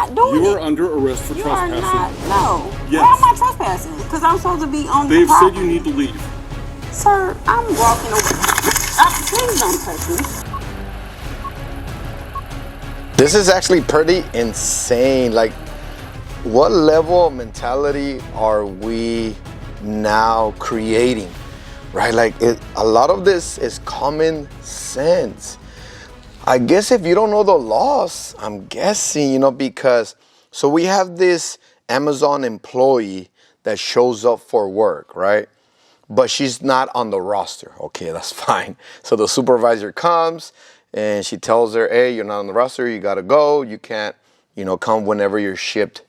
not doing it. You are under arrest for trespassing. You are not. No. Yes. Why am I trespassing? Because I'm supposed to be on the They've property. said you need to leave. Sir, I'm walking away. Please don't touch me. This is actually pretty insane. Like, what level of mentality are we now creating, right? Like, a lot of this is common sense. I guess if you don't know the laws, I'm guessing, you know, because, so we have this Amazon employee that shows up for work, right? But she's not on the roster. Okay, that's fine. So the supervisor comes and she tells her, hey, you're not on the roster, you gotta go. You can't, you know, come whenever your shift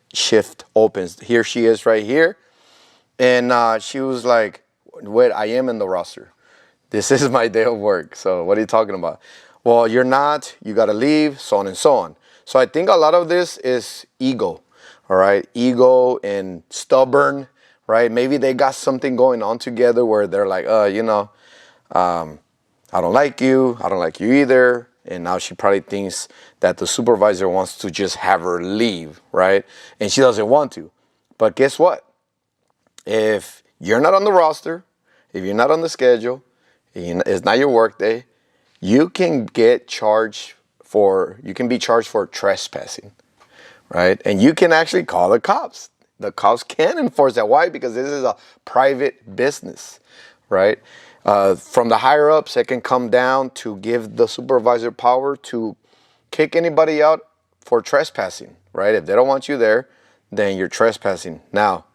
opens. Here she is right here. And she was like, wait, I am in the roster. This is my day of work. So what are you talking about? Well, you're not, you gotta leave, so on and so on. So I think a lot of this is ego, all right? Ego and stubborn, right? Maybe they got something going on together where they're like, you know, I don't like you either. And now she probably thinks that the supervisor wants to just have her leave, right? And she doesn't want to. But guess what? If you're not on the roster, if you're not on the schedule, it's not your work day, you can be charged for trespassing, right? And you can actually call the cops. The cops can enforce that. Why? Because this is a private business, right? From the higher ups, it can come down to give the supervisor power to kick anybody out for trespassing, right? If they don't want you there, then you're trespassing. Now,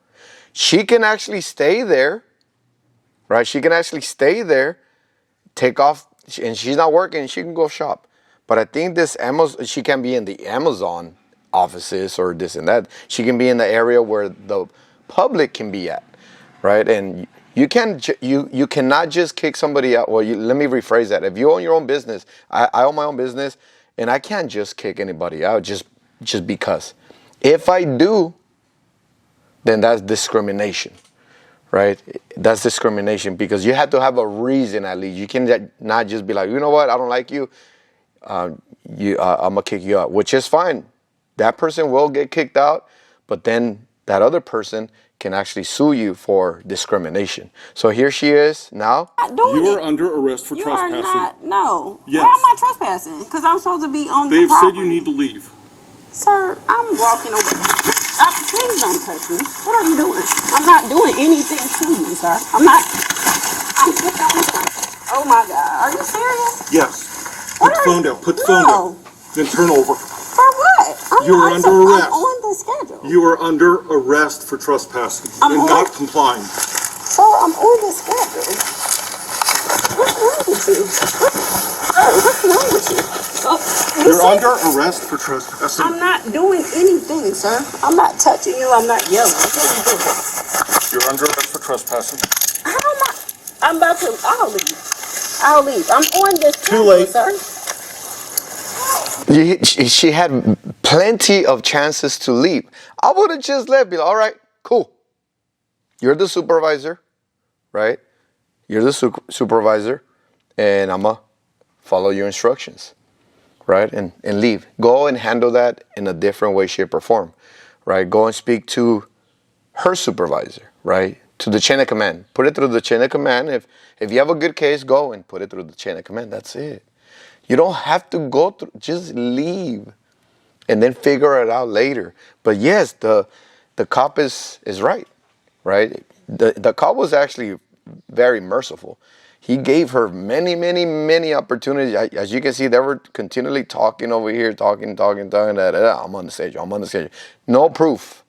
she can actually stay there, right? She can actually stay there, take off, and she's not working, she can go shop. But I think she can be in the Amazon offices or this and that. She can be in the area where the public can be at, right? And you cannot just kick somebody out. Well, let me rephrase that. If you own your own business, I own my own business, and I can't just kick anybody out just because. If I do, then that's discrimination, right? That's discrimination because you have to have a reason at least. You can not just be like, you know what, I don't like you. I'm gonna kick you out, which is fine. That person will get kicked out, but then that other person can actually sue you for discrimination. So here she is now. You are under arrest for trespassing. You are not. No. Yes. Why am I trespassing? Because I'm supposed to be on the property. They've said you need to leave. Sir, I'm walking away. Please don't touch me. What are you doing? I'm not doing anything to you, sir. I'm sitting on this one. Oh my God. Are you serious? Yes. Put the phone down. Put the phone down. Then turn over. For what? You are under arrest. I'm on the schedule. You are under arrest for trespassing and not complying. Sir, I'm on the schedule. What's wrong with you? What's wrong with you? You're under arrest for trespassing. I'm not doing anything, sir. I'm not touching you. I'm not yelling. What are you doing? You're under arrest for trespassing. How am I? I'm about to. I'll leave. I'm on this schedule, Too late, sir. She had plenty of chances to leave. I would have just left. Be like, all right, cool. You're the supervisor, right? You're the supervisor, and I'm going to follow your instructions, right? And leave. Go and handle that in a different way, shape, or form, right? Go and speak to her supervisor, right? To the chain of command. Put it through the chain of command. If you have a good case, go and put it through the chain of command. That's it. You don't have to go through, just leave and then figure it out later. But yes, the cop is right? The cop was actually very merciful. He gave her many opportunities. As you can see, they were continually talking over here, talking. I'm on the schedule. No proof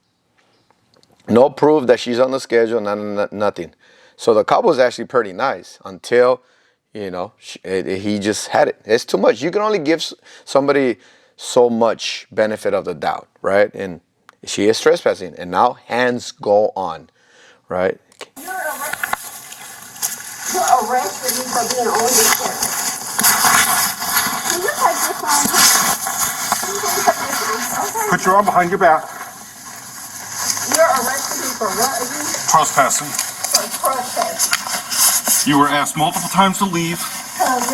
that she's on the schedule, nothing. So the cop was actually pretty nice until, you know, he just had it. It's too much. You can only give somebody so much benefit of the doubt, right? And she is trespassing, and now hands go on, right? You're arrested me for being on this schedule. Can you take this phone? Okay. Put your arm behind your back. You're arresting me for what again? Trespassing. For trespassing. You were asked multiple times to leave. How are you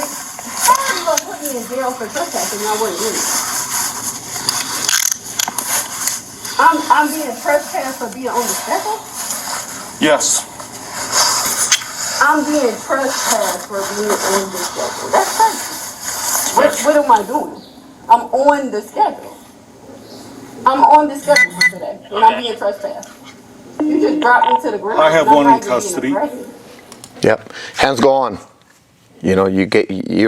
going to put me in jail for trespassing? I wouldn't leave. I'm being trespassed for being on the schedule? Yes. I'm being trespassed for being on the schedule. That's crazy. What am I doing? I'm on the schedule. I'm on the schedule for today, and I'm being trespassed. You just dropped me to the ground. I have and I'm one not in getting custody. aggressive. Yep. Hands go on. You know, you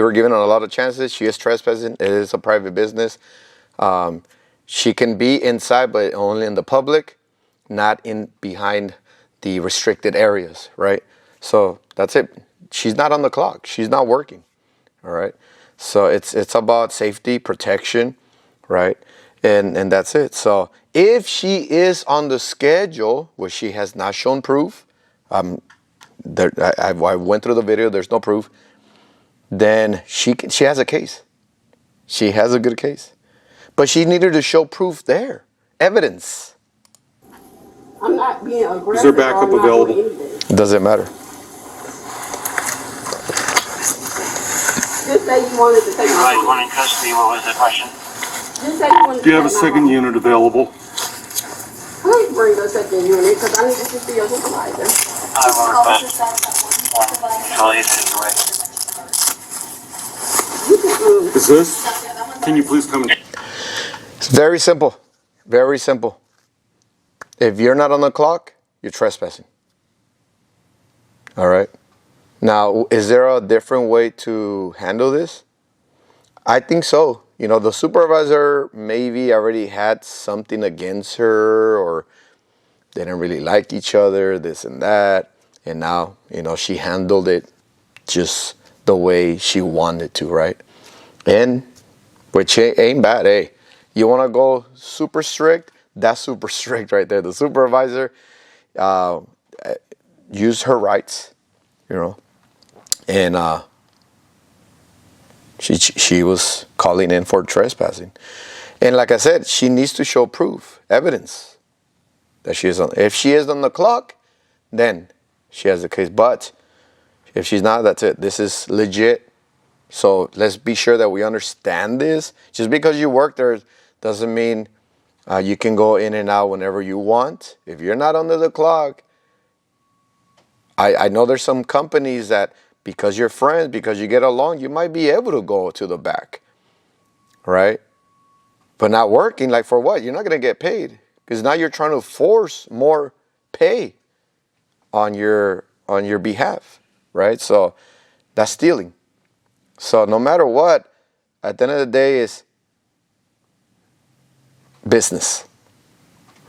were given a lot of chances. She is trespassing. It is a private business. She can be inside, but only in the public, not in behind the restricted areas, right? So that's it. She's not on the clock. She's not working. All right. So it's about safety, protection, right? And that's it. So if she is on the schedule, which she has not shown proof, I went through the video. There's no proof. Then she has a case. She has a good case, but she needed to show proof there, evidence. I'm not being aggressive. Is there backup or I'm not doing available? anything. Doesn't matter. Just say you wanted to take my phone. One in custody, what was the question? Just say you wanted Do you have to a take my second phone. unit available? Please bring the second unit because I need to see your supervisor. I will request one until he's in the way. You can, Is this? Can you please come? It's very simple. Very simple. If you're not on the clock, you're trespassing. All right. Now, is there a different way to handle this? I think so. You know, the supervisor maybe already had something against her, or they didn't really like each other, this and that. And now, you know, she handled it just the way she wanted to, right? And which ain't bad, hey. You want to go super strict? That's super strict right there. The supervisor used her rights, you know, and she was calling in for trespassing. And like I said, she needs to show proof, evidence that she is on. If she is on the clock, then she has the case. But if she's not, that's it. This is legit. So let's be sure that we understand this. Just because you work there doesn't mean you can go in and out whenever you want. If you're not under the clock, I know there's some companies that because you're friends, because you get along, you might be able to go to the back, right? But not working, like for what? You're not going to get paid because now you're trying to force more pay on your behalf, right? So that's stealing. So no matter what, at the end of the day, is business,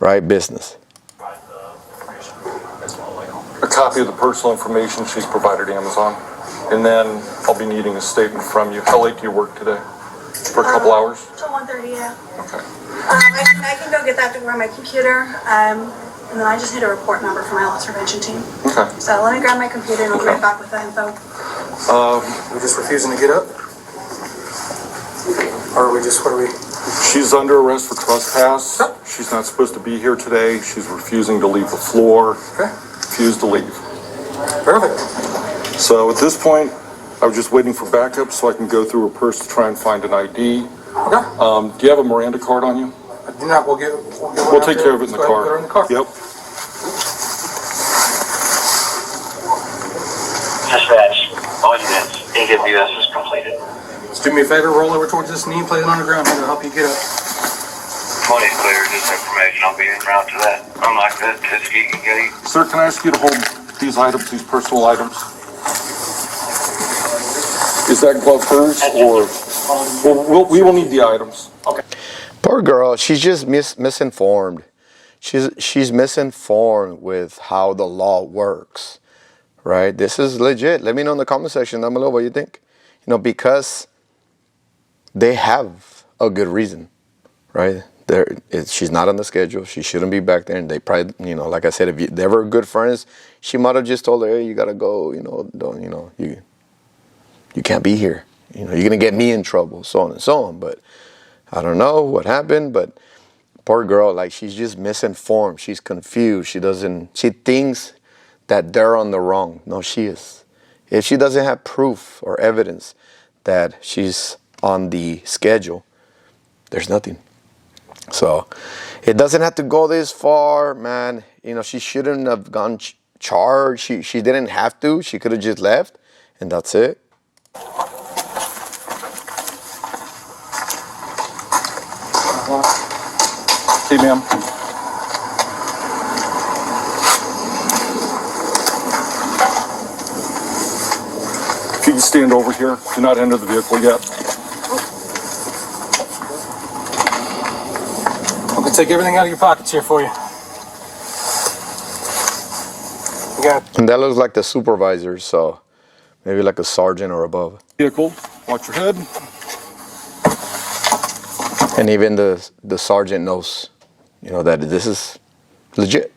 right? Business. A copy of the personal information she's provided Amazon. And then I'll be needing a statement from you. How late do you work today? For a couple hours? Till 1:30, yeah. Okay. I can go get that to grab my computer, and then I just hit a report number for my loss prevention team. Okay. So let me grab my computer and I'll be right back with that info. We're just refusing to get up? Or are we just, what are we? She's under arrest for trespass. She's not supposed to be here today. She's refusing to leave the floor. Okay. Refused to leave. Perfect. So at this point, I was just waiting for backup so I can go through her purse to try and find an ID. Okay. Do you have a Miranda card on you? I do not, we'll get one We'll out take there. care of it in the Let's go ahead and car. put her in the car. Yep. Dispatch, all units, AWS is completed. Just do me a favor, roll over towards this knee, play it on the ground here to help you get up. Money's clear, just information, I'll be en route to that. Unlock that to 𝐂𝐸𝐬𝐬. Sir, can I ask you to hold these items, these personal items? Is that glove hers, or we will need the items? Okay. Poor girl, she's just misinformed. She's misinformed with how the law works, right? This is legit. Let me know in the comment section down below what you think. You know, because they have a good reason, right? She's not on the schedule. She shouldn't be back there. And they probably, you know, like I said, if they were good friends, she might have just told her, hey, you gotta go. You know, don't, you know, you can't be here. You know, you're gonna get me in trouble, so on and so on. But I don't know what happened. But poor girl, like she's just misinformed. She's confused. She thinks that they're on the wrong. No, she is. If she doesn't have proof or evidence that she's on the schedule, there's nothing. So it doesn't have to go this far, man. You know, she shouldn't have gone charged. She didn't have to. She could have just left, and that's it. Hey, ma'am. If you can stand over here, do not enter the vehicle yet. I'm gonna take everything out of your pockets here for you. You got And that looks like the supervisor, so maybe like a sergeant or above. Vehicle, watch your head. And even the sergeant knows, you know, that this is legit.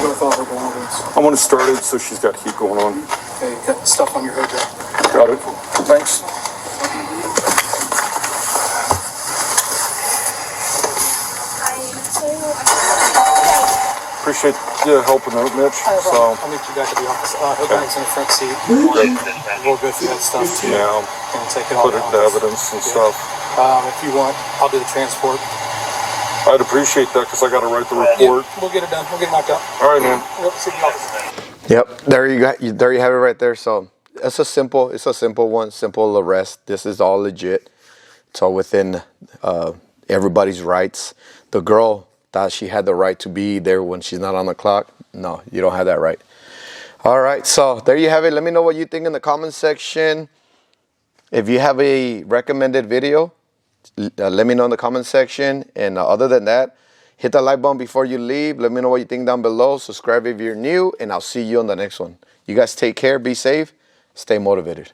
with all her belongings. I want to start it so she's got heat going on. Okay, you got stuff on your hood there. Got it. Thanks. Appreciate you helping out, Mitch. So, I'll meet you back at the office. Her bag's in the front seat. We'll go through that stuff too. yeah, And take it all put it down. to evidence and stuff. If you want, I'll do the transport. I'd appreciate that because I got to write the report. We'll get it done. We'll get it knocked out. All right, man. Yep, see you in the office. Yep, there you have it right there. So it's a simple one, simple arrest. This is all legit. It's all within everybody's rights. The girl thought she had the right to be there when she's not on the clock. No, you don't have that right. All right, so there you have it. Let me know what you think in the comment section. If you have a recommended video, let me know in the comment section. And other than that, hit the like button before you leave. Let me know what you think down below. Subscribe if you're new, and I'll see you on the next one. You guys take care, be safe, stay motivated.